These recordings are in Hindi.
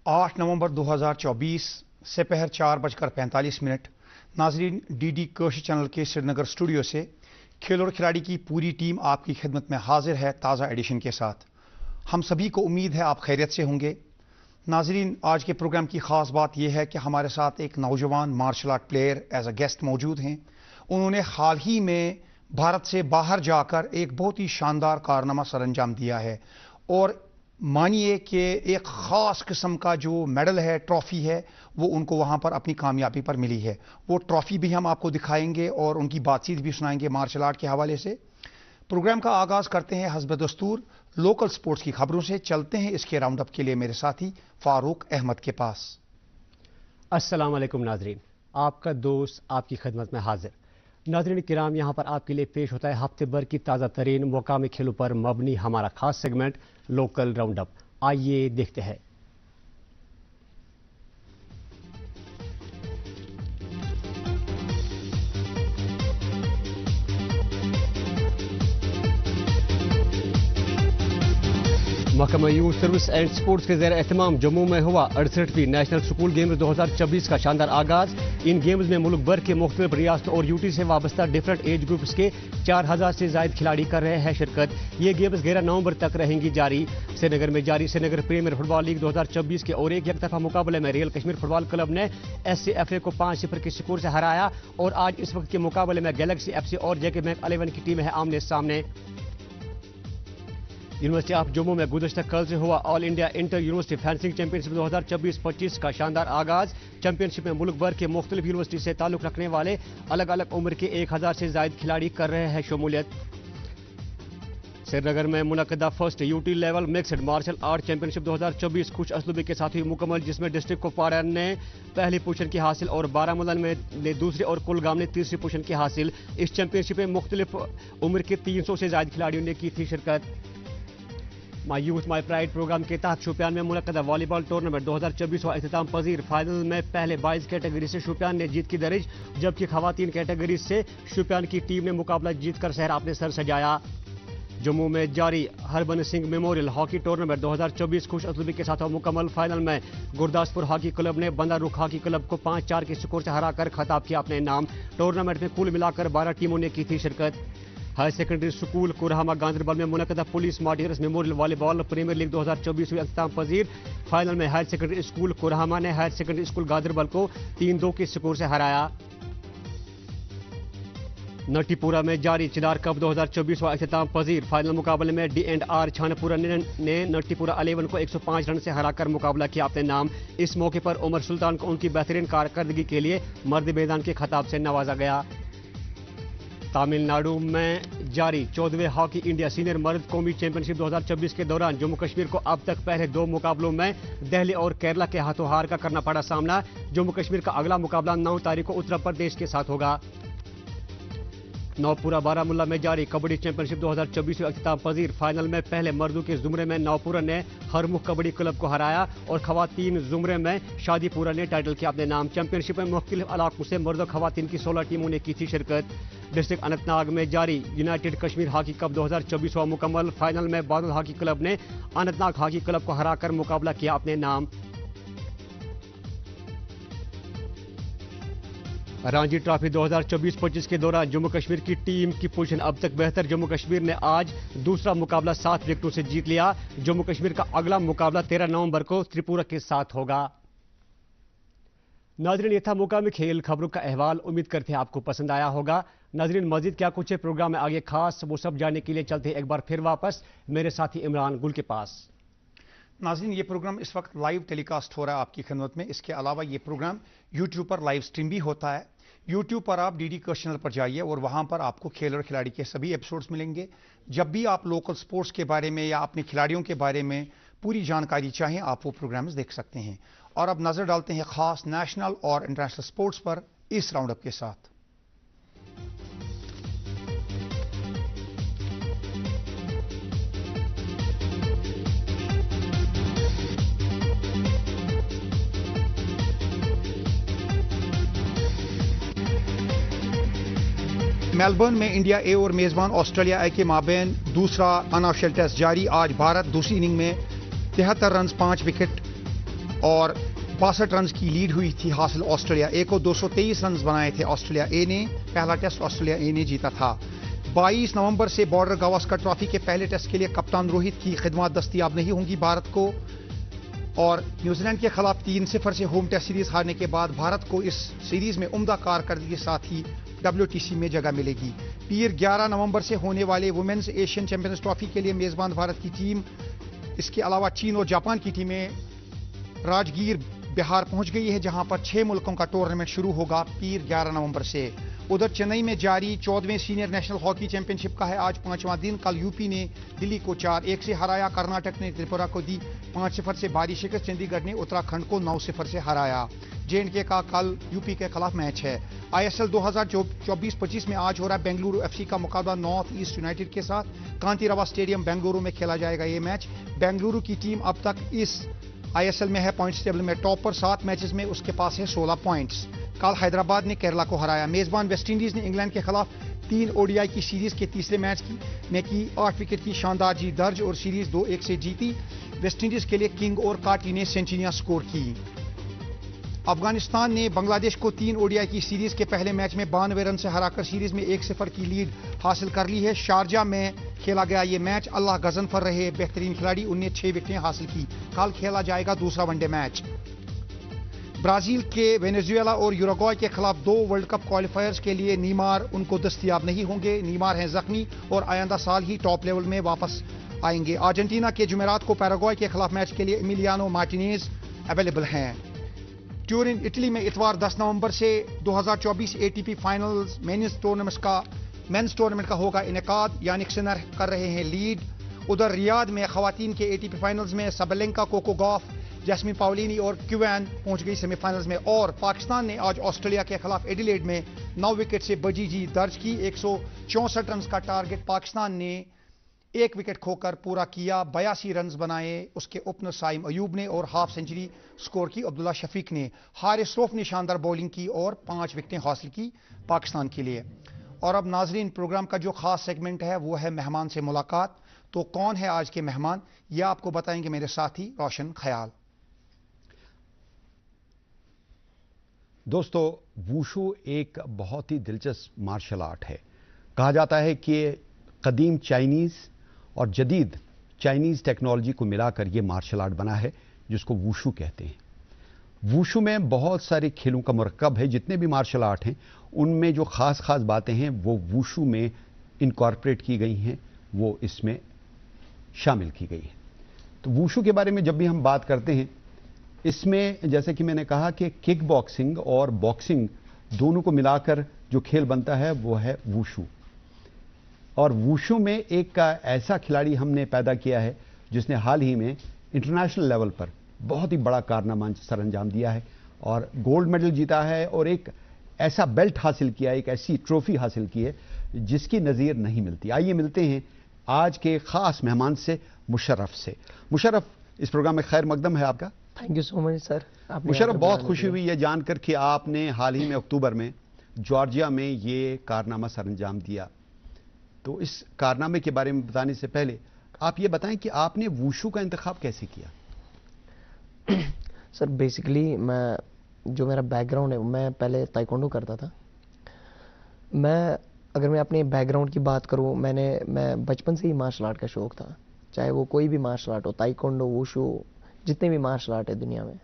8 नवंबर 2024 से पहर 4:45 नाजरीन डीडी कौशल चैनल के श्रीनगर स्टूडियो से खेल और खिलाड़ी की पूरी टीम आपकी खिदमत में हाजिर है ताज़ा एडिशन के साथ। हम सभी को उम्मीद है आप खैरियत से होंगे। नाजरीन, आज के प्रोग्राम की ख़ास बात यह है कि हमारे साथ एक नौजवान martial art player as a guest मौजूद हैं। उन्होंने हाल ही में भारत से बाहर जाकर एक बहुत ही शानदार कारनामा सरअंजाम दिया है और मानिए कि एक ख़ास किस्म का जो मेडल है, ट्रॉफ़ी है, वो उनको वहाँ पर अपनी कामयाबी पर मिली है। वो ट्रॉफ़ी भी हम आपको दिखाएंगे और उनकी बातचीत भी सुनाएंगे मार्शल आर्ट के हवाले से। प्रोग्राम का आगाज़ करते हैं हस्ब दस्तूर लोकल स्पोर्ट्स की खबरों से। चलते हैं इसके राउंड अप के लिए मेरे साथी फारूक अहमद के पास। अस्सलाम वालेकुम नाजरीन, आपका दोस्त आपकी खिदमत में हाजिर। नाजरीन किराम, यहाँ पर आपके लिए पेश होता है हफ्ते भर की ताज़ा तरीन मुकामी खेलों पर मबनी हमारा खास सेगमेंट लोकल राउंड अप। आइए देखते हैं। महकमा यूथ सर्विस एंड स्पोर्ट्स के ज़ेर एहतमाम जम्मू में हुआ 68वीं नेशनल स्कूल गेम्स 2024 का शानदार आगाज। इन गेम्स में मुल्क भर के मुख्तलिफ रियासतों और यूटी से वाबस्ता डिफरेंट एज ग्रुप्स के 4000 से जायद खिलाड़ी कर रहे हैं शिरकत। ये गेम्स 11 नवंबर तक रहेंगी जारी। श्रीनगर में जारी श्रीनगर प्रीमियर फुटबॉल लीग 2024 के और एक तरफा मुकाबले में रियल कश्मीर फुटबॉल क्लब ने SCFA को 5-0 के स्कोर से हराया और आज इस वक्त के मुकाबले में गैलेक्सी FC और JK बैंक 11 की टीम है आमने सामने। यूनिवर्सिटी ऑफ जम्मू में गुज़श्ता कल से हुआ all India inter university fencing championship 2024-25 का शानदार आगाज। चैंपियनशिप में मुल्क भर के मुख्तलिफ यूनिवर्सिटी से ताल्लुक रखने वाले अलग अलग उम्र के 1000 से जायद खिलाड़ी कर रहे हैं शमूलियत। श्रीनगर में मुनक़दा first UT level mixed martial art championship 2024 खुश असलूबी के साथ हुई मुकम्मल, जिसमें डिस्ट्रिक्ट कुपवाड़ा ने पहली पोजीशन की हासिल और बारामूला ने दूसरी और कुलगाम ने तीसरी पोजीशन की हासिल। इस चैंपियनशिप में मुख्तलिफ उम्र के 300 से जायद खिलाड़ियों ने की थी शिरकत। My youth my pride programme के तहत शोपियान में मुनक़दा वॉलीबॉल टूर्नामेंट 2024 हुआ इख्तिताम पजीर। फाइनल में पहले बॉयज़ कैटेगरी से शोपियान ने जीत की दरिज, जबकि खवातीन कैटेगरी से शोपियान की टीम ने मुकाबला जीतकर शहर अपने सर सजाया। जम्मू में जारी Harbans Singh memorial hockey tournament 2024 खुश असलूबी के साथ मुकम्मल। फाइनल में गुरदासपुर हॉकी क्लब ने बंदा रुख हॉकी क्लब को 5-4 के स्कोर से हराकर खिताब किया अपने नाम। टूर्नामेंट में कुल मिलाकर 12 टीमों ने की थी शिरकत। Higher secondary school Kurhama Ganderbal में मुनक़दा police martyrs memorial volleyball premier league 2024 हुई इख्तिताम पजीर। फाइनल में हायर सेकेंडरी स्कूल कुरहामा ने हायर सेकेंडरी स्कूल गांधरबल को 3-2 के स्कोर से हराया। नटीपुरा में जारी चिनार कप 2024 हुआ इख्तिताम पजीर। फाइनल मुकाबले में D&R छानपुरा ने नटीपुरा 11 को 105 रन से हराकर मुकाबला किया अपने नाम। इस मौके पर उमर सुल्तान को उनकी बेहतरीन कारकर्दगी के लिए मर्द मैदान के खिताब से नवाजा गया। तमिलनाडु में जारी 14वें हॉकी इंडिया सीनियर मर्द कौमी चैंपियनशिप 2024 के दौरान जम्मू कश्मीर को अब तक पहले 2 मुकाबलों में दिल्ली और केरला के हाथों हार का करना पड़ा सामना। जम्मू कश्मीर का अगला मुकाबला 9 तारीख को उत्तर प्रदेश के साथ होगा। नौपुरा बारामूला में जारी कबड्डी चैंपियनशिप 2024 में इख्तिताम पजीर। फाइनल में पहले मर्दों के जुमरे में नौपुरा ने हरमुख कबड्डी क्लब को हराया और खवातीन जुमरे में शादीपुरा ने टाइटल किया अपने नाम। चैंपियनशिप में मुख्तलिफ इलाकों से मर्द और खवातीन की 16 टीमों ने की थी शिरकत। डिस्ट्रिक्ट अनंतनाग में जारी यूनाइटेड कश्मीर हॉकी कप 2024 हुआ मुकम्मल। फाइनल में बादल हॉकी क्लब ने अनंतनाग हॉकी क्लब को हराकर मुकाबला किया अपने नाम। रणजी ट्रॉफी 2024-25 के दौरान जम्मू कश्मीर की टीम की पोजीशन अब तक बेहतर। जम्मू कश्मीर ने आज दूसरा मुकाबला 7 विकेटों से जीत लिया। जम्मू कश्मीर का अगला मुकाबला 13 नवंबर को त्रिपुरा के साथ होगा। नाजरीन, ये था मुकामी खेल खबरों का अहवाल। उम्मीद करते हैं आपको पसंद आया होगा। नाजरीन, मजीद क्या कुछ है प्रोग्राम में आगे खास, वो सब जानने के लिए चलते हैं एक बार फिर वापस मेरे साथी इमरान गुल के पास। नाज़रीन, ये प्रोग्राम इस वक्त लाइव टेलीकास्ट हो रहा है आपकी खिदमत में। इसके अलावा ये प्रोग्राम यूट्यूब पर लाइव स्ट्रीम भी होता है। यूट्यूब पर आप डीडी कौशल चैनल पर जाइए और वहां पर आपको खेल और खिलाड़ी के सभी एपिसोड्स मिलेंगे। जब भी आप लोकल स्पोर्ट्स के बारे में या अपने खिलाड़ियों के बारे में पूरी जानकारी चाहें, आप वो प्रोग्राम्स देख सकते हैं। और अब नजर डालते हैं खास नेशनल और इंटरनेशनल स्पोर्ट्स पर इस राउंड अप के साथ। मेलबर्न में इंडिया ए और मेजबान ऑस्ट्रेलिया ए के माबेन दूसरा अनऑफिशियल टेस्ट जारी। आज भारत दूसरी इनिंग में 73 रन 5 विकेट और 62 रन की लीड हुई थी हासिल ऑस्ट्रेलिया ए को। 223 रन बनाए थे ऑस्ट्रेलिया ए ने। पहला टेस्ट ऑस्ट्रेलिया ए ने जीता था। 22 नवंबर से बॉर्डर गावस्कर ट्रॉफी के पहले टेस्ट के लिए कप्तान रोहित की खिदमत दस्तयाब नहीं होंगी भारत को। और न्यूजीलैंड के खिलाफ 3-0 से होम टेस्ट सीरीज हारने के बाद भारत को इस सीरीज में उम्दा कारकर्दगी के साथ ही WTC में जगह मिलेगी। फिर 11 नवंबर से होने वाले वुमेन्स एशियन चैंपियंस ट्रॉफी के लिए मेजबान भारत की टीम, इसके अलावा चीन और जापान की टीमें राजगीर बिहार पहुंच गई है, जहां पर 6 मुल्कों का टूर्नामेंट शुरू होगा फिर 11 नवंबर से। उधर चेन्नई में जारी 14वें सीनियर नेशनल हॉकी चैंपियनशिप का है आज 5वां दिन। कल यूपी ने दिल्ली को 4-1 से हराया। कर्नाटक ने त्रिपुरा को दी 5-0 से भारी शिकस्त। चंडीगढ़ ने उत्तराखंड को 9-0 से हराया। J&K का कल यूपी के खिलाफ मैच है। ISL 2024-25 में आज हो रहा है बेंगलुरु FC का मुकाबला नॉर्थ ईस्ट यूनाइटेड के साथ। कांतिरावा स्टेडियम बेंगलुरु में खेला जाएगा ये मैच। बेंगलुरु की टीम अब तक इस ISL में है पॉइंट्स टेबल में टॉप पर। 7 मैचेस में उसके पास है 16 पॉइंट्स। कल हैदराबाद ने केरला को हराया। मेजबान वेस्टइंडीज ने इंग्लैंड के खिलाफ 3 ODI की सीरीज के तीसरे मैच में की 8 विकेट की शानदार जीत दर्ज और सीरीज 2-1 से जीती। वेस्टइंडीज के लिए किंग और कार्टी ने सेंचुरियां स्कोर की। अफगानिस्तान ने बांग्लादेश को 3 ODI की सीरीज के पहले मैच में 92 रन से हराकर सीरीज में 1-0 की लीड हासिल कर ली है। शारजा में खेला गया ये मैच। अल्लाह गजनफर रहे बेहतरीन खिलाड़ी, उन्हें 6 विकेटें हासिल की। कल खेला जाएगा दूसरा वनडे मैच। ब्राजील के वेनेजुएला और यूरुग्वाय के खिलाफ 2 वर्ल्ड कप क्वालिफायर्स के लिए नीमार उनको दस्तयाब नहीं होंगे। नीमार हैं जख्मी और आइंदा साल ही टॉप लेवल में वापस आएंगे। अर्जेंटीना के जुमेरात को पैराग्वाय के खिलाफ मैच के लिए एमिलियानो मार्टिनेज अवेलेबल हैं। ट्यूरिन इटली में इतवार 10 नवंबर से 2024 ATP फाइनल्स मेंस टूर्नामेंट का होगा इनेकाद। यानिक सिनर कर रहे हैं लीड। उधर रियाद में खवातीन के ATP फाइनल्स में सबलेंका, कोको गॉफ, जैस्मिन पाउलिनी और क्यूएन पहुंच गई सेमीफाइनल्स में। और पाकिस्तान ने आज ऑस्ट्रेलिया के खिलाफ एडिलेड में 9 विकेट से बजी जीत दर्ज की। 164 रन का टारगेट पाकिस्तान ने 1 विकेट खोकर पूरा किया। 82 रन बनाए उसके ओपनर साइम अयूब ने और हाफ सेंचुरी स्कोर की अब्दुल्ला शफीक ने। हारिस रऊफ ने शानदार बॉलिंग की और 5 विकेटें हासिल की पाकिस्तान के लिए। और अब नाजरीन, प्रोग्राम का जो खास सेगमेंट है वो है मेहमान से मुलाकात। तो कौन है आज के मेहमान, यह आपको बताएंगे मेरे साथी रोशन ख्याल। दोस्तों, वुशु एक बहुत ही दिलचस्प मार्शल आर्ट है। कहा जाता है कि कदीम चाइनीज और जदीद चाइनीज टेक्नोलॉजी को मिलाकर यह मार्शल आर्ट बना है जिसको वुशु कहते हैं। वुशु में बहुत सारे खेलों का मरकब है। जितने भी मार्शल आर्ट हैं उनमें जो खास बातें हैं वो वुशु में इनकॉर्पोरेट की गई हैं, वो इसमें शामिल की गई है। तो वुशु के बारे में जब भी हम बात करते हैं, इसमें जैसे कि मैंने कहा कि किक बॉक्सिंग और बॉक्सिंग दोनों को मिलाकर जो खेल बनता है वो है वुशु। और वुशु में एक ऐसा खिलाड़ी हमने पैदा किया है जिसने हाल ही में इंटरनेशनल लेवल पर बहुत ही बड़ा कारनामा सर अंजाम दिया है और गोल्ड मेडल जीता है और एक ऐसा बेल्ट हासिल किया, एक ऐसी ट्रॉफी हासिल की है जिसकी नज़ीर नहीं मिलती। आइए मिलते हैं आज के खास मेहमान से, मुशर्रफ से। मुशर्रफ, इस प्रोग्राम में खैर मकदम है आपका। Thank you so much sir. Musharraf, बहुत खुशी हुई ये जानकर कि आपने हाल ही में अक्टूबर में जॉर्जिया में ये कारनामा सर अंजाम दिया। तो इस कारनामे के बारे में बताने से पहले आप ये बताएं कि आपने वुशु का इंतखाब कैसे किया। सर बेसिकली जो मेरा बैकग्राउंड है, मैं पहले ताइक्वांडो करता था। अगर मैं अपने बैकग्राउंड की बात करूं, मैं बचपन से ही मार्शल आर्ट का शौक था, चाहे वो कोई भी मार्शल आर्ट हो, ताइक्वांडो, वुशु, जितने भी मार्शल आर्ट है दुनिया में।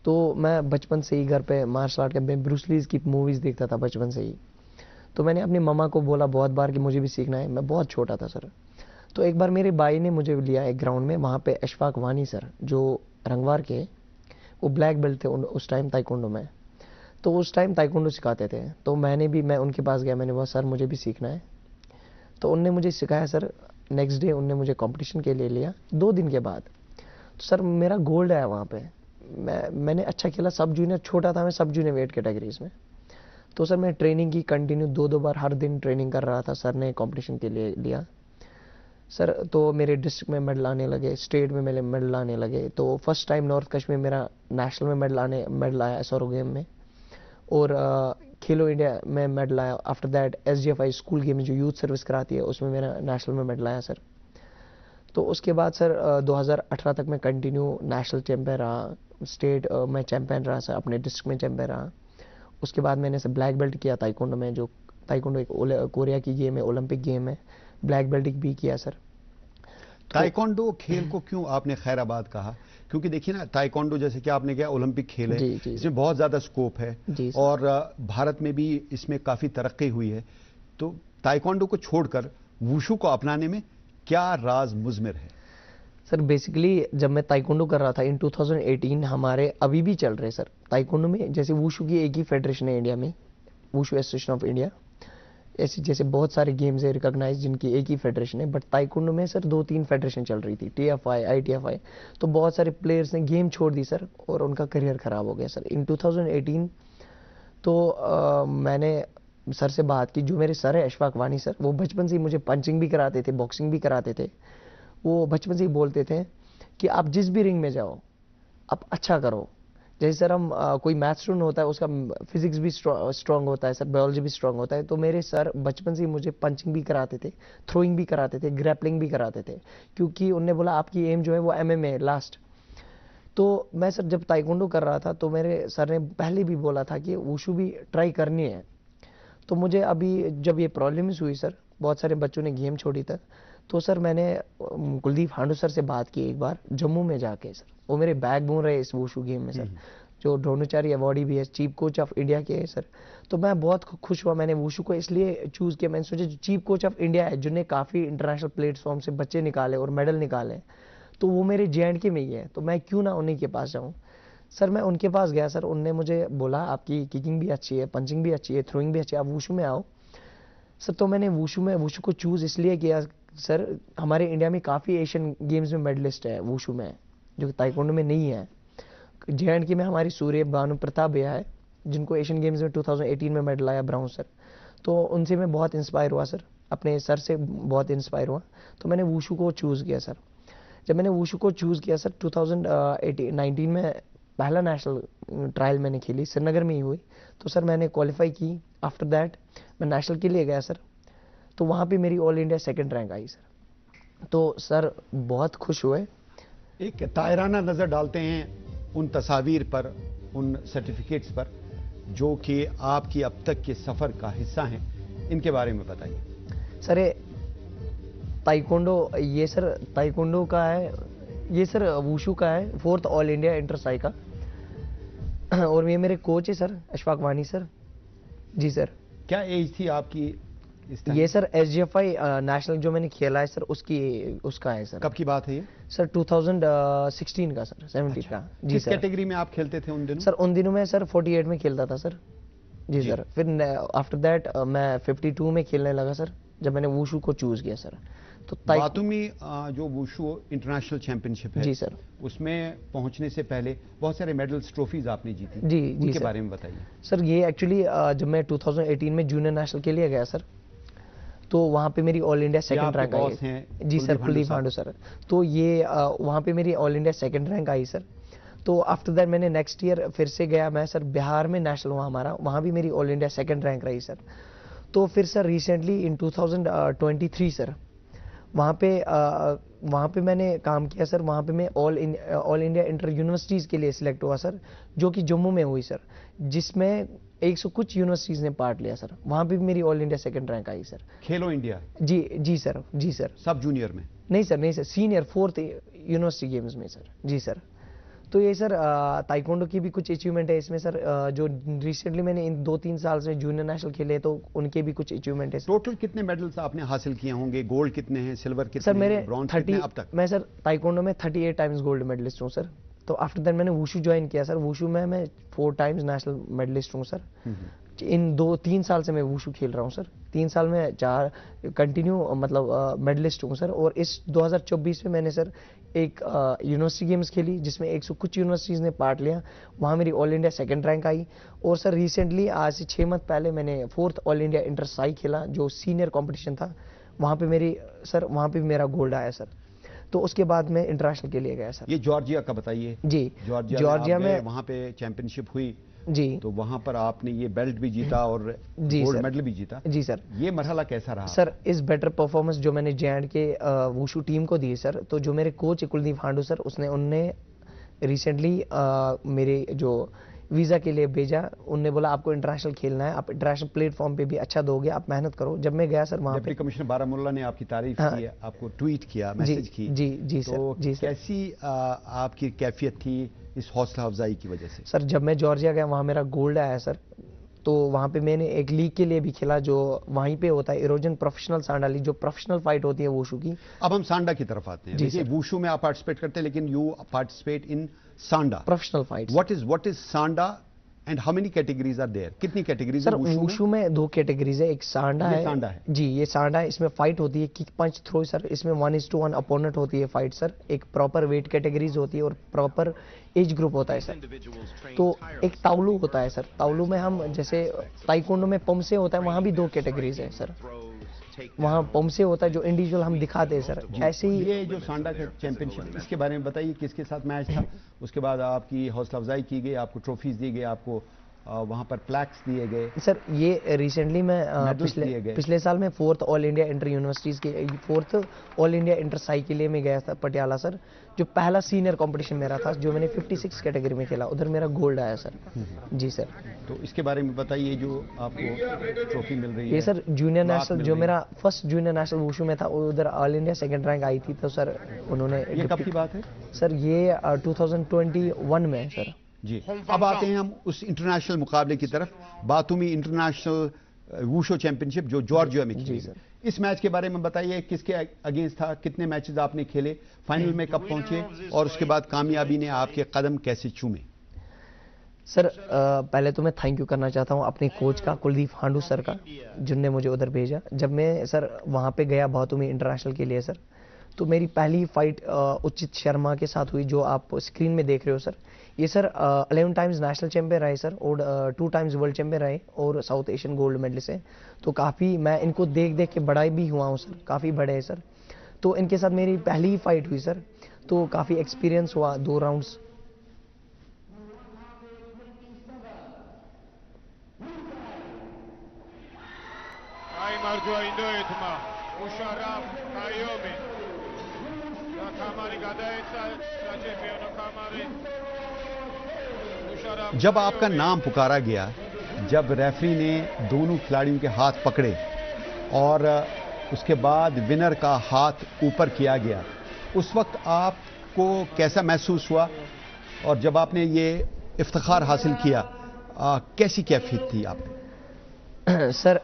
तो मैं बचपन से ही घर पे मार्शल आर्ट के ब्रूस लीज की मूवीज़ देखता था बचपन से ही। तो मैंने अपनी मम्मा को बोला बहुत बार कि मुझे भी सीखना है। मैं बहुत छोटा था सर। तो एक बार मेरे भाई ने मुझे लिया एक ग्राउंड में, वहाँ पे अशफाक वानी सर जो रंगवार के, वो ब्लैक बेल्ट थे उस टाइम ताइक्वांडो में। तो उस टाइम ताइक्वांडो सिखाते थे। तो मैं उनके पास गया, मैंने बोला सर मुझे भी सीखना है। तो उनने मुझे सिखाया सर। नेक्स्ट डे उनने मुझे कंपटीशन के लिए लिया 2 दिन के बाद। तो सर मेरा गोल्ड आया वहाँ पे। मैंने अच्छा खेला। सब जूनियर, छोटा था मैं, सब जूनियर वेट कैटेगरीज में। तो सर मैं ट्रेनिंग की कंटिन्यू 2 बार हर दिन ट्रेनिंग कर रहा था। सर ने कंपटीशन के लिए लिया सर। तो मेरे डिस्ट्रिक्ट में मेडल आने लगे, स्टेट में मेरे मेडल आने लगे। तो फर्स्ट टाइम नॉर्थ कश्मीर मेरा नेशनल में मेडल आया एसआरओ गेम में, और खेलो इंडिया में मेडल आया। After that SGFI school game में जो यूथ सर्विस कराती है उसमें मेरा नेशनल में मेडल आया सर। तो उसके बाद सर 2018 तक मैं कंटिन्यू नेशनल चैंपियन रहा। स्टेट मैं चैंपियन रहा सर, अपने डिस्ट्रिक्ट में चैंपियन रहा। उसके बाद मैंने सर ब्लैक बेल्ट किया ताइक्वांडो में, जो ताइक्वांडो एक कोरिया की गेम है, ओलंपिक गेम है, ब्लैक बेल्ट भी किया सर। ताइक्वांडो खेल को क्यों आपने खैराबाद कहा? क्योंकि देखिए ना, ताइक्वांडो जैसे कि आपने कहा ओलंपिक खेल है, जी, जी। इसमें बहुत ज्यादा स्कोप है जी सर। और भारत में भी इसमें काफी तरक्की हुई है। तो ताइक्वांडो को छोड़कर वुशु को अपनाने में क्या राज मुज़मिर है? सर बेसिकली जब मैं ताइक्वांडो कर रहा था इन 2018, हमारे अभी भी चल रहे सर ताइक्वांडो में, जैसे वुशु की एक ही फेडरेशन है इंडिया में, वुशु एसोसिएशन ऑफ इंडिया। ऐसे जैसे बहुत सारे गेम्स है रिकॉग्नाइज जिनकी एक ही फेडरेशन है, बट ताइक्वांडो में सर 2-3 फेडरेशन चल रही थी, TFI, ITFI। तो बहुत सारे प्लेयर्स ने गेम छोड़ दी सर और उनका करियर खराब हो गया सर। इन 2018 तो मैंने सर से बात की, जो मेरे सर है अशफाक वानी सर, वो बचपन से ही मुझे पंचिंग भी कराते थे, बॉक्सिंग भी कराते थे। वो बचपन से ही बोलते थे कि आप जिस भी रिंग में जाओ आप अच्छा करो। जैसे सर हम कोई मैथ स्टूडेंट होता है उसका फिजिक्स भी स्ट्रांग होता है सर, बायोलॉजी भी स्ट्रांग होता है। तो मेरे सर बचपन से ही मुझे पंचिंग भी कराते थे, थ्रोइंग भी कराते थे, ग्रैपलिंग भी कराते थे, क्योंकि उनने बोला आपकी एम जो है वो MMA है लास्ट। तो मैं सर जब ताइक्वांडो कर रहा था तो मेरे सर ने पहले भी बोला था कि वुशु भी ट्राई करनी है। तो मुझे अभी जब ये प्रॉब्लम्स हुई सर, बहुत सारे बच्चों ने गेम छोड़ी था, तो सर मैंने कुलदीप हांडू सर से बात की एक बार जम्मू में जाके सर। वो मेरे बैकबोन रहे इस वुशु गेम में सर, जो द्रोणाचार्य अवार्डी भी है, चीफ कोच ऑफ इंडिया के है सर। तो मैं बहुत खुश हुआ, मैंने वुशु को इसलिए चूज किया, मैंने सोचा जो चीफ कोच ऑफ इंडिया है, जिन्हें काफ़ी इंटरनेशनल प्लेटफॉर्म से बच्चे निकाले और मेडल निकाले, तो वो मेरे JNK में ही है, तो मैं क्यों ना उन्हीं के पास जाऊँ। सर मैं उनके पास गया सर, उनने मुझे बोला आपकी किकिंग भी अच्छी है, पंचिंग भी अच्छी है, थ्रोइंग भी अच्छी है, आप वुशु में आओ सर। तो मैंने वुशु को चूज इसलिए किया सर, हमारे इंडिया में काफ़ी एशियन गेम्स में मेडलिस्ट है वुशु में, जो ताइक्वांडो में नहीं है। JNK में हमारी सूर्य भानु प्रताप भैया है, जिनको एशियन गेम्स में 2018 में मेडल आया ब्राउन सर। तो उनसे मैं बहुत इंस्पायर हुआ सर, अपने सर से बहुत इंस्पायर हुआ, तो मैंने वुशु को चूज़ किया सर। जब मैंने वुशु को चूज़ किया सर 2019 में पहला नेशनल ट्रायल मैंने खेली, श्रीनगर में ही हुई, तो सर मैंने क्वालिफाई की। आफ्टर दैट मैं नेशनल के लिए गया सर, तो वहाँ पे मेरी ऑल इंडिया सेकंड रैंक आई सर। तो सर बहुत खुश हुए। एक तायराना नजर डालते हैं उन तस्वीर पर, उन सर्टिफिकेट्स पर, जो कि आपकी अब तक के सफर का हिस्सा हैं, इनके बारे में बताइए सर। ताइक्वांडो, ये सर ताइक्वांडो का है, ये सर वुशु का है, 4th ऑल इंडिया इंटरसाई का, और ये मेरे कोच है सर अशफाक वानी सर। जी सर। क्या एज थी आपकी इस टाइम? ये सर SGFI नेशनल जो मैंने खेला है सर, उसका है सर। कब की बात है ये? सर 2016 का सर, 17 का। जी किस सर। कैटेगरी में आप खेलते थे उन दिनों? सर उन दिनों में सर 48 में खेलता था सर। जी सर। फिर आफ्टर दैट मैं 52 में खेलने लगा सर, जब मैंने वुशु को चूज किया सर। तो बातुमी जो वुशु इंटरनेशनल चैंपियनशिप है, जी सर, उसमें पहुंचने से पहले बहुत सारे मेडल्स, ट्रॉफीज आपने जीती। जी उनके सर। बारे में बताइए सर। ये एक्चुअली जब मैं 2018 में जूनियर नेशनल के लिए गया सर, तो वहाँ पे मेरी ऑल इंडिया सेकंड रैंक आई। जी सर, कुलदीप हांडू सर। तो ये वहाँ पे मेरी ऑल इंडिया सेकंड रैंक आई सर। तो आफ्टर दैट मैंने नेक्स्ट ईयर फिर से गया मैं सर, बिहार में नेशनल हुआ हमारा, वहाँ भी मेरी ऑल इंडिया सेकंड रैंक रही सर। तो फिर सर रिसेंटली इन 2023 सर, वहाँ पे मैंने काम किया सर। वहाँ पे मैं ऑल इंडिया इंटर यूनिवर्सिटीज़ के लिए सिलेक्ट हुआ सर, जो कि जम्मू में हुई सर, जिसमें 100 कुछ यूनिवर्सिटीज़ ने पार्ट लिया सर। वहाँ पे भी मेरी ऑल इंडिया सेकंड रैंक आई सर। खेलो इंडिया? जी सर। जी सर। सब जूनियर में? नहीं sir, senior 4th university games में सर। जी सर। तो ये सर ताइक्वांडो की भी कुछ अचीवमेंट है इसमें सर, जो रिसेंटली मैंने इन 2-3 साल से जूनियर नेशनल खेले, तो उनके भी कुछ अचीवमेंट है सर। टोटल कितने मेडल्स आपने हासिल किए होंगे? गोल्ड कितने हैं, सिल्वर कितने सर मेरे हैं, ब्रॉन्ज कितने अब तक? मैं सर ताइक्वांडो में 38 टाइम्स गोल्ड मेडलिस्ट हूँ सर। तो आफ्टर दैट मैंने वुशु ज्वाइन किया सर। वुशु में मैं 4 टाइम्स नेशनल मेडलिस्ट हूँ सर। इन 2-3 साल से मैं वुशु खेल रहा हूँ सर। 3 साल में 4 कंटिन्यू मतलब मेडलिस्ट हूँ सर। और इस 2024 में मैंने सर एक यूनिवर्सिटी गेम्स खेली, जिसमें 100 कुछ यूनिवर्सिटीज़ ने पार्ट लिया, वहाँ मेरी ऑल इंडिया सेकंड रैंक आई। और सर रिसेंटली आज से 6 मंथ पहले मैंने 4th ऑल इंडिया इंटरसाई खेला, जो सीनियर कॉम्पिटिशन था, वहाँ पे मेरी सर, वहाँ पे मेरा गोल्ड आया सर। तो उसके बाद मैं इंटरनेशनल के लिए गया सर। ये जॉर्जिया का बताइए। जी, जॉर्जिया में वहाँ पे चैंपियनशिप हुई जी, तो वहां पर आपने ये बेल्ट भी जीता और गोल्ड मेडल भी जीता। जी सर। ये मरहला कैसा रहा सर? इस बेटर परफॉर्मेंस जो मैंने JNK वुशु टीम को दी सर, तो जो मेरे कोच कुलदीप हांडू सर, उनने रिसेंटली मेरे जो वीज़ा के लिए भेजा, उनने बोला आपको इंटरनेशनल खेलना है, आप इंटरनेशनल प्लेटफॉर्म पे भी अच्छा दोगे, आप मेहनत करो। जब मैं गया सर वहाँ डिप्टी पे, कमिश्नर बारामूला ने आपकी तारीफ हाँ, की, आपको ट्वीट किया, मैसेज की, जी सर, तो जी सर। कैसी आपकी कैफियत थी इस हौसला अफजाई की वजह से? सर जब मैं जॉर्जिया गया, वहाँ मेरा गोल्ड आया सर। तो वहाँ पे मैंने एक लीग के लिए भी खेला जो वहीं पे होता है, इरोजन प्रोफेशनल सांडा लीग, जो प्रोफेशनल फाइट होती है वुशु की। अब हम सांडा की तरफ आते हैं। जी देखिए, सर। वुशु में आप पार्टिसिपेट करते हैं, लेकिन you participate in sanda, professional fight. What is sanda and how many categories are there? कितनी कैटेगरीज सर है वुशु में 2 कैटेगरीज है, एक सांडा ये है। सांडा है। जी, ये सांडा है, इसमें फाइट होती है किक पंच थ्रो सर, इसमें 1:1 अपोनेंट होती है फाइट सर, एक प्रॉपर वेट कैटेगरीज होती है और प्रॉपर एज ग्रुप होता है सर। तो एक ताउलू होता है सर, ताउलू में हम जैसे ताइक्वांडो में पोमसे होता है, वहाँ भी 2 कैटेगरीज है सर, वहाँ पोमसे होता है जो इंडिविजुअल हम दिखाते हैं सर। ऐसे ही ये जो सांडा का चैंपियनशिप, इसके बारे में बताइए, किसके साथ मैच था, उसके बाद आपकी हौसला अफजाई की गई, आपको ट्रॉफीज दी गई, आपको वहां पर प्लैक्स दिए गए? सर ये रिसेंटली मैं Medals दिए गए। पिछले साल में 4th all India inter universities के 4th all India inter Sai के लिए मैं गया था पटियाला सर, जो पहला सीनियर कंपटीशन मेरा था, जो मैंने 56 कैटेगरी में खेला, उधर मेरा गोल्ड आया सर। जी सर। तो इसके बारे में बताइए, जो आपको ट्रॉफी मिल रही है। ये सर जूनियर लाख नेशनल, मिल जो रही मेरा फर्स्ट जूनियर नेशनल वुशु में था, उधर ऑल इंडिया सेकंड रैंक आई थी। तो सर उन्होंने, ये कब की बात है? सर ये 2021 में है सर। जी, अब आते हैं हम उस इंटरनेशनल मुकाबले की तरफ, बातूमी इंटरनेशनल वुशु चैंपियनशिप जो जॉर्जिया में जी खेली सर। गई। इस मैच के बारे में बताइए, किसके अगेंस्ट था, कितने मैचेस आपने खेले, फाइनल में कब पहुंचे, और उसके बाद कामयाबी ने आपके कदम कैसे चूमे? सर पहले तो मैं थैंक यू करना चाहता हूँ अपने कोच का, कुलदीप हांडू सर का, जिनने मुझे उधर भेजा। जब मैं सर वहाँ पे गया बातूमी इंटरनेशनल के लिए सर, तो मेरी पहली फाइट उचित शर्मा के साथ हुई, जो आप स्क्रीन में देख रहे हो सर। ये सर 11 टाइम्स नेशनल चैंपियन रहे सर, और 2 टाइम्स वर्ल्ड चैंपियन रहे, और साउथ एशियन गोल्ड मेडलिस्ट है। तो काफ़ी मैं इनको देख देख के बड़ा भी हुआ हूँ सर, काफ़ी बड़े हैं सर। तो इनके साथ मेरी पहली ही फाइट हुई सर, तो काफ़ी एक्सपीरियंस हुआ, 2 राउंड्स। जब आपका नाम पुकारा गया, जब रेफरी ने दोनों खिलाड़ियों के हाथ पकड़े और उसके बाद विनर का हाथ ऊपर किया गया, उस वक्त आपको कैसा महसूस हुआ? और जब आपने ये इफ्तिखार हासिल किया, कैसी कैफियत थी आप? सर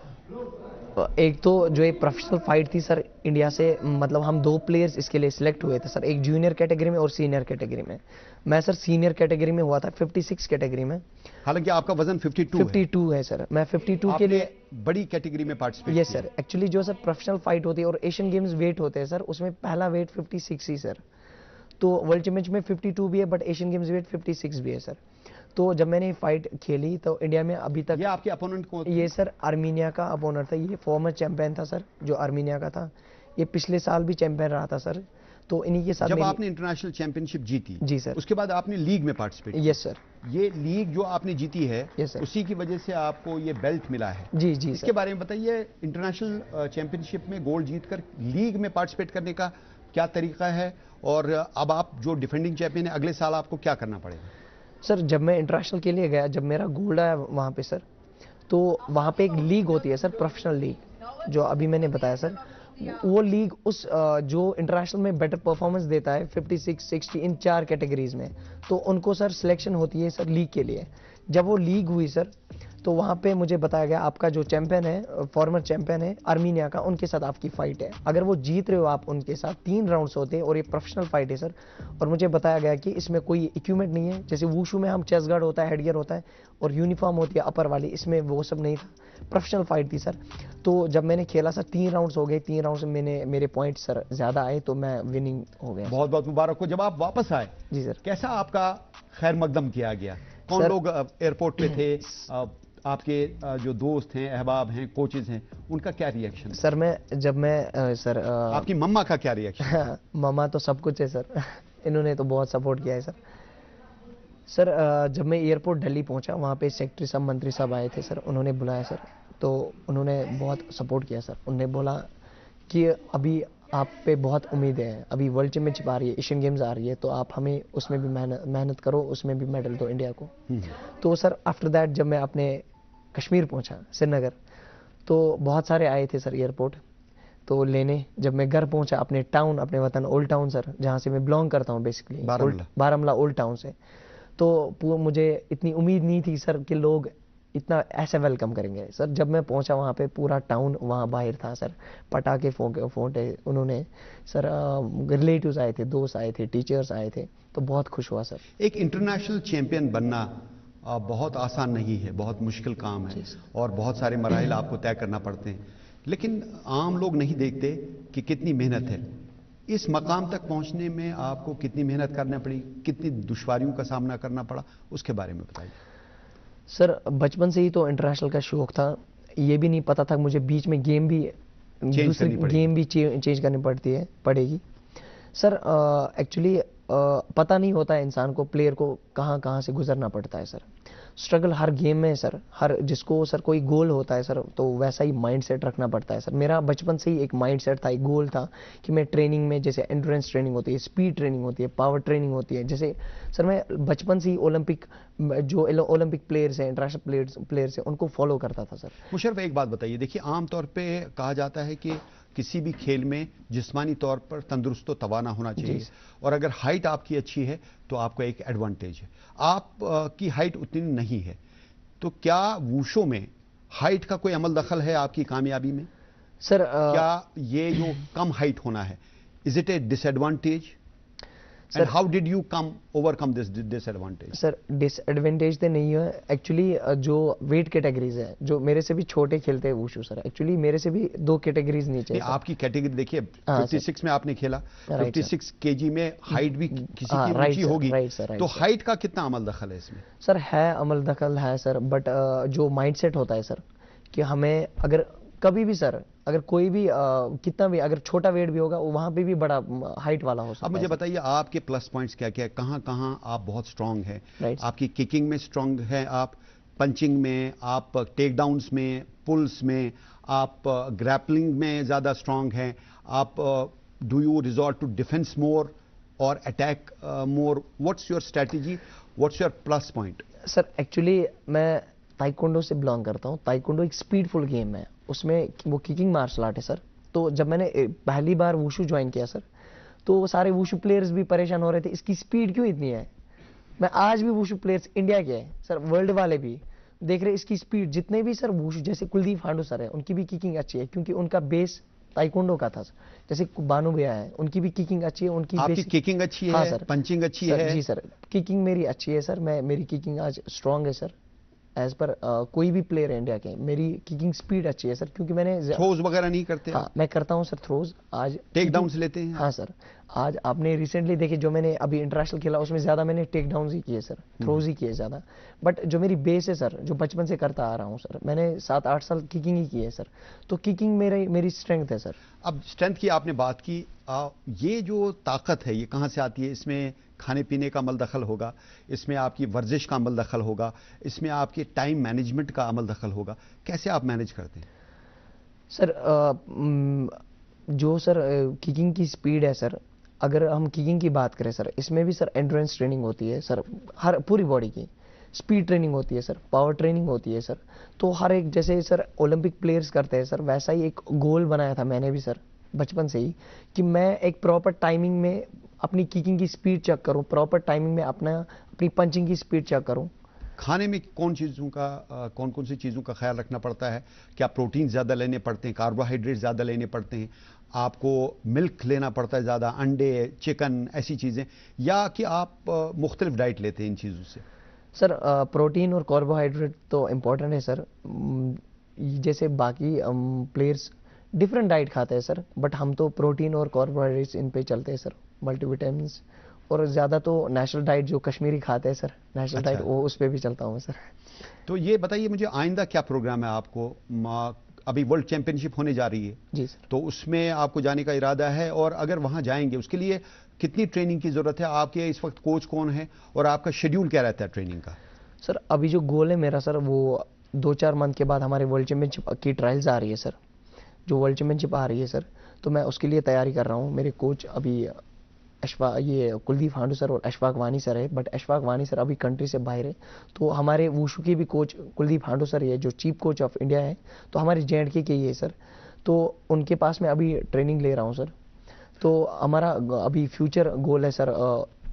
एक तो जो एक प्रोफेशनल फाइट थी सर, इंडिया से मतलब हम 2 प्लेयर्स इसके लिए सिलेक्ट हुए थे सर, एक जूनियर कैटेगरी में और सीनियर कैटेगरी में। मैं सर सीनियर कैटेगरी में हुआ था, 56 कैटेगरी में। हालांकि आपका वजन 52 है सर। मैं 52 के लिए बड़ी कैटेगरी में पार्टिसिपेट यस सर। एक्चुअली जो सर प्रोफेशनल फाइट होती है और एशियन गेम्स वेट होते हैं सर, उसमें पहला वेट 56 ही सर। तो वर्ल्ड चैंपियनशिप में 52 भी है, बट एशियन गेम्स वेट 56 भी है सर। तो जब मैंने फाइट खेली तो इंडिया में अभी तक, ये आपके अपोनेंट कौन? ये सर आर्मीनिया का अपोनेंट था, ये फॉर्मर चैंपियन था सर, जो आर्मीनिया का था। ये पिछले साल भी चैंपियन रहा था सर। तो इन्हीं के साथ जब आपने इंटरनेशनल चैंपियनशिप जीती, जी सर, उसके बाद आपने लीग में पार्टिसिपेट किया। Yes sir. ये लीग जो आपने जीती है, यस सर, उसी की वजह से आपको ये बेल्ट मिला है। जी जी इसके सर। बारे में बताइए, इंटरनेशनल चैंपियनशिप में गोल्ड जीतकर लीग में पार्टिसिपेट करने का क्या तरीका है, और अब आप जो डिफेंडिंग चैंपियन है, अगले साल आपको क्या करना पड़ेगा? सर जब मैं इंटरनेशनल के लिए गया, जब मेरा गोल्ड आया वहाँ पे सर, तो वहाँ पे एक लीग होती है सर, प्रोफेशनल लीग, जो अभी मैंने बताया सर। वो लीग उस जो इंटरनेशनल में बेटर परफॉर्मेंस देता है 56, 60 इन 4 कैटेगरीज में, तो उनको सर सिलेक्शन होती है सर लीग के लिए। जब वो लीग हुई सर, तो वहाँ पे मुझे बताया गया आपका जो चैंपियन है, फॉर्मर चैंपियन है आर्मीनिया का, उनके साथ आपकी फाइट है। अगर वो जीत रहे हो आप उनके साथ, 3 राउंड्स होते हैं और ये प्रोफेशनल फाइट है सर। और मुझे बताया गया कि इसमें कोई इक्विपमेंट नहीं है, जैसे वुशु में हम चेस्ट गार्ड होता है, हेडगियर होता है और यूनिफॉर्म होती है अपर वाली, इसमें वो सब नहीं था, प्रोफेशनल फाइट थी सर। तो जब मैंने खेला सर, 3 राउंड्स हो गए, 3 राउंड्स में मेरे पॉइंट सर ज़्यादा आए, तो मैं विनिंग हो गया। बहुत बहुत मुबारक हो। जब आप वापस आए, जी सर, कैसा आपका खैर मकदम किया गया? कौन लोग एयरपोर्ट पे थे? आपके जो दोस्त हैं, अहबाब हैं, कोचेज हैं, उनका क्या रिएक्शन? सर जब मैं सर आपकी मम्मा का क्या रिएक्शन? मम्मा तो सब कुछ है सर, इन्होंने तो बहुत सपोर्ट किया है सर। सर जब मैं एयरपोर्ट दिल्ली पहुंचा, वहाँ पे सेक्रेटरी साहब, मंत्री साहब आए थे सर, उन्होंने बुलाया सर, तो उन्होंने बहुत सपोर्ट किया सर। उन्होंने बोला कि अभी आप पे बहुत उम्मीदें हैं, अभी वर्ल्ड चैंपियनशिप आ रही है, एशियन गेम्स आ रही है, तो आप हमें उसमें भी मेहनत करो, उसमें भी मेडल दो इंडिया को। तो सर आफ्टर दैट जब मैं अपने कश्मीर पहुंचा, श्रीनगर, तो बहुत सारे आए थे सर एयरपोर्ट तो लेने। जब मैं घर पहुंचा अपने टाउन, अपने वतन ओल्ड टाउन सर, जहाँ से मैं बिलोंग करता हूँ बेसिकली, बारामूला ओल्ड टाउन से, तो मुझे इतनी उम्मीद नहीं थी सर कि लोग इतना ऐसे वेलकम करेंगे सर। जब मैं पहुंचा वहाँ पे पूरा टाउन वहाँ बाहर था सर, पटाखे फोड़े उन्होंने सर, रिलेटिव्स आए थे, दोस्त आए थे, टीचर्स आए थे, तो बहुत खुश हुआ सर। एक इंटरनेशनल चैंपियन बनना बहुत आसान नहीं है, बहुत मुश्किल काम है और बहुत सारे मराहिल आपको तय करना पड़ते हैं, लेकिन आम लोग नहीं देखते कि कितनी मेहनत है। इस मकाम तक पहुंचने में आपको कितनी मेहनत करना पड़ी, कितनी दुश्वारियों का सामना करना पड़ा, उसके बारे में बताइए। सर बचपन से ही तो इंटरनेशनल का शौक था, ये भी नहीं पता था मुझे बीच में गेम भी दूसरी गेम भी चेंज करनी पड़ेगी सर। एक्चुअली पता नहीं होता है इंसान को, प्लेयर को कहाँ कहाँ से गुजरना पड़ता है सर। स्ट्रगल हर गेम में है सर, हर जिसको सर कोई गोल होता है सर, तो वैसा ही माइंडसेट रखना पड़ता है सर। मेरा बचपन से ही एक माइंडसेट था, एक गोल था कि मैं ट्रेनिंग में, जैसे एंड्योरेंस ट्रेनिंग होती है, स्पीड ट्रेनिंग होती है, पावर ट्रेनिंग होती है, जैसे सर मैं बचपन से ही ओलंपिक प्लेयर्स हैं, इंटरनेशनल प्लेयर्स हैं, उनको फॉलो करता था सर। मुशर्रफ एक बात बताइए, देखिए आमतौर पर कहा जाता है कि किसी भी खेल में जिस्मानी तौर पर तंदुरुस्त तो तवाना होना चाहिए, और अगर हाइट आपकी अच्छी है तो आपका एक एडवांटेज है। आप की हाइट उतनी नहीं है, तो क्या वूशो में हाइट का कोई अमल दखल है आपकी कामयाबी में सर? क्या ये जो कम हाइट होना है, is it A disadvantage? And how did you overcome this disadvantage? Sir disadvantage तो नहीं है एक्चुअली, जो वेट कैटेगरीज है, जो मेरे से भी छोटे खेलते हैं वुशु सर, एक्चुअली मेरे से भी 2 कैटेगरीज नीचे है। आपकी कैटेगरी देखिए, 56 में आपने खेला, 56 केजी में हाइट भी किसी की ऊंची होगी, तो हाइट का कितना अमल दखल है इसमें? सर है अमल दखल है सर, बट जो माइंडसेट होता है सर कि हमें अगर कभी भी सर, अगर कोई भी कितना भी अगर छोटा वेट भी होगा वहां पे भी बड़ा हाइट वाला हो सकता है। अब मुझे बताइए आपके प्लस पॉइंट्स क्या क्या है, कहां कहां आप बहुत स्ट्रांग हैं? आपकी किकिंग में स्ट्रांग है, आप पंचिंग में, आप टेक डाउन्स में, पुल्स में, आप ग्रैपलिंग में ज्यादा स्ट्रांग हैं, आप do you resort to defence more और attack more? What's your strategy, what's your plus point? Sir actually मैं ताइक्वांडो से बिलोंग करता हूँ। ताइक्वांडो एक स्पीडफुल गेम है, उसमें वो किकिंग मार्शल आर्ट है सर। तो जब मैंने पहली बार वुशु ज्वाइन किया सर, तो सारे वुशु प्लेयर्स भी परेशान हो रहे थे, इसकी स्पीड क्यों इतनी है। मैं आज भी वुशु प्लेयर्स इंडिया के हैं सर, वर्ल्ड वाले भी देख रहे इसकी स्पीड, जितने भी सर वुशु, जैसे कुलदीप हांडू सर है, उनकी भी किकिंग अच्छी है क्योंकि उनका बेस ताइक्वांडो का था। जैसे बानू भैया है, उनकी भी किकिंग अच्छी है, उनकी आपकी किकिंग अच्छी है? हाँ सर, पंचिंग अच्छी है? जी सर, किकिंग मेरी अच्छी है सर, मेरी किकिंग आज स्ट्रांग है सर। एज पर कोई भी प्लेयर है इंडिया के, मेरी किकिंग स्पीड अच्छी है सर, क्योंकि मैंने थ्रोज वगैरह नहीं करते? हाँ मैं करता हूँ सर थ्रोज। आज टेक डाउन्स लेते हैं? हाँ सर, आज आपने रिसेंटली देखे जो मैंने अभी इंटरनेशनल खेला उसमें ज्यादा मैंने टेक डाउन्स ही किए सर, थ्रोज ही किए ज्यादा। बट जो मेरी बेस है सर, जो बचपन से करता आ रहा हूँ सर, मैंने 7-8 साल किकिंग ही की है सर, तो किकिंग मेरी स्ट्रेंथ है सर। अब स्ट्रेंथ की आपने बात की, ये जो ताकत है ये कहाँ से आती है? इसमें खाने पीने का अमल दखल होगा, इसमें आपकी वर्जिश का अमल दखल होगा, इसमें आपके टाइम मैनेजमेंट का अमल दखल होगा, कैसे आप मैनेज करते हैं? सर जो सर किकिंग की स्पीड है सर, अगर हम किकिंग की बात करें सर, इसमें भी सर एंड्योरेंस ट्रेनिंग होती है सर, हर पूरी बॉडी की स्पीड ट्रेनिंग होती है सर, पावर ट्रेनिंग होती है सर। तो हर एक, जैसे सर ओलंपिक प्लेयर्स करते हैं सर, वैसा ही एक गोल बनाया था मैंने भी सर बचपन से ही, कि मैं एक प्रॉपर टाइमिंग में अपनी किकिंग की स्पीड चेक करूं, प्रॉपर टाइमिंग में अपनी पंचिंग की स्पीड चेक करूं। खाने में कौन कौन सी चीज़ों का ख्याल रखना पड़ता है? क्या प्रोटीन ज़्यादा लेने पड़ते हैं, कार्बोहाइड्रेट ज़्यादा लेने पड़ते हैं, आपको मिल्क लेना पड़ता है ज़्यादा, अंडे, चिकन, ऐसी चीज़ें, या कि आप मुख्तलिफ डाइट लेते हैं इन चीज़ों से? सर प्रोटीन और कार्बोहाइड्रेट तो इम्पोर्टेंट है सर, जैसे बाकी प्लेयर्स डिफरेंट डाइट खाते हैं सर, बट हम तो प्रोटीन और कार्बोहाइड्रेट्स इन पे चलते हैं सर, मल्टीविटामिन्स, और ज़्यादा तो नेशनल डाइट जो कश्मीरी खाते हैं सर, नेशनल डाइट वो उस पर भी चलता हूँ सर। तो ये बताइए मुझे, आइंदा क्या प्रोग्राम है आपको? अभी वर्ल्ड चैंपियनशिप होने जा रही है जी सर, तो उसमें आपको जाने का इरादा है, और अगर वहाँ जाएंगे उसके लिए कितनी ट्रेनिंग की ज़रूरत है? आपके इस वक्त कोच कौन है और आपका शेड्यूल क्या रहता है ट्रेनिंग का? सर अभी जो गोल है मेरा सर, वो 2-4 मंथ के बाद हमारे वर्ल्ड चैंपियनशिप की ट्रायल्स आ रही है सर, जो वर्ल्ड चैंपियनशिप आ रही है सर, तो मैं उसके लिए तैयारी कर रहा हूँ। मेरे कोच अभी ये कुलदीप हांडू सर और अशफाक वानी सर है, बट अशफाक वानी सर अभी कंट्री से बाहर है। तो हमारे वुशु के भी कोच कुलदीप हांडू सर है, जो चीफ कोच ऑफ इंडिया है, तो हमारे JNK के ही है सर। तो उनके पास मैं अभी ट्रेनिंग ले रहा हूँ सर। तो हमारा अभी फ्यूचर गोल है sir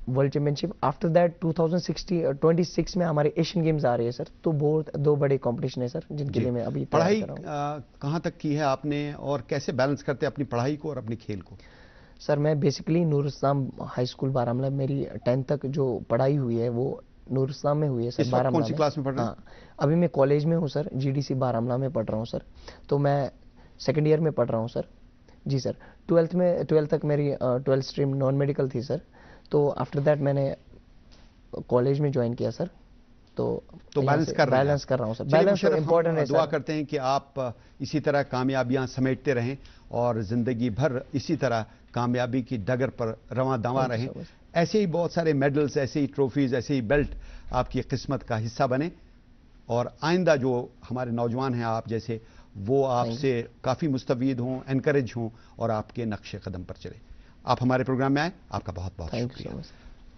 world championship. After that 2026 में हमारे एशियन गेम्स आ रहे हैं सर। तो बहुत 2 बड़े कंपटीशन है सर, जिनके लिए मैं अभी पढ़ाई कर रहा हूँ। कहाँ तक की है आपने और कैसे बैलेंस करते हैं अपनी पढ़ाई को और अपने खेल को? सर मैं बेसिकली नूर इस्लाम हाई स्कूल बारामूला, मेरी 10th तक जो पढ़ाई हुई है वो नूर इस्लाम में हुई है सर। इस वक्त कौन सी क्लास में पढ़ रहे हैं? हाँ, अभी मैं कॉलेज में हूँ सर, GDC बारामूला में पढ़ रहा हूँ सर। तो मैं 2nd ईयर में पढ़ रहा हूँ सर। जी सर। 12th तक मेरी 12th स्ट्रीम नॉन मेडिकल थी सर। तो आफ्टर दैट मैंने कॉलेज में ज्वाइन किया सर। तो बैलेंस कर रहा हूँ सर। बैलेंस इंपॉर्टेंट है सर। दुआ करते हैं कि आप इसी तरह कामयाबियां समेटते रहें और जिंदगी भर इसी तरह कामयाबी की डगर पर रवां दवा रहें। ऐसे ही बहुत सारे मेडल्स, ऐसे ही ट्रॉफीज, ऐसे ही बेल्ट आपकी किस्मत का हिस्सा बने और आइंदा जो हमारे नौजवान हैं आप जैसे, वो आपसे काफ़ी मुस्तफीद हों, एनकरेज हों और आपके नक्शे कदम पर चले। आप हमारे प्रोग्राम में आए, आपका बहुत बहुत शुक्रिया।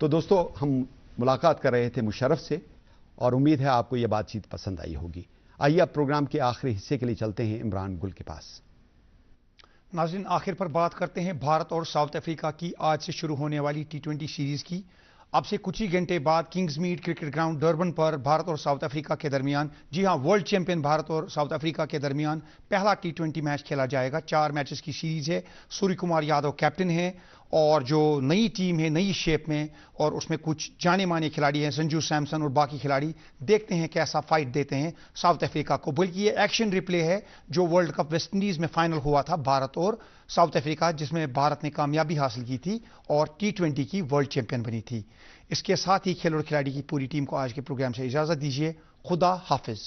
तो दोस्तों, हम मुलाकात कर रहे थे मुशर्रफ से और उम्मीद है आपको यह बातचीत पसंद आई होगी। आइए अब प्रोग्राम के आखिरी हिस्से के लिए चलते हैं इमरान गुल के पास। नाज़रीन, आखिर पर बात करते हैं भारत और साउथ अफ्रीका की आज से शुरू होने वाली T20 सीरीज की। अब से कुछ ही घंटे बाद किंग्समीड क्रिकेट ग्राउंड डरबन पर भारत और साउथ अफ्रीका के दरमियान, जी हां, वर्ल्ड चैंपियन भारत और साउथ अफ्रीका के दरमियान पहला T20 मैच खेला जाएगा। 4 मैचेस की सीरीज है। सूर्य कुमार यादव कैप्टन है और जो नई टीम है, नई शेप में, और उसमें कुछ जाने माने खिलाड़ी हैं, संजू सैमसन और बाकी खिलाड़ी। देखते हैं कैसा फाइट देते हैं साउथ अफ्रीका को। बल्कि ये एक्शन रिप्ले है जो वर्ल्ड कप वेस्ट इंडीज में फाइनल हुआ था भारत और साउथ अफ्रीका, जिसमें भारत ने कामयाबी हासिल की थी और T20 की वर्ल्ड चैंपियन बनी थी। इसके साथ ही खेल और खिलाड़ी की पूरी टीम को आज के प्रोग्राम से इजाजत दीजिए। खुदा हाफिज।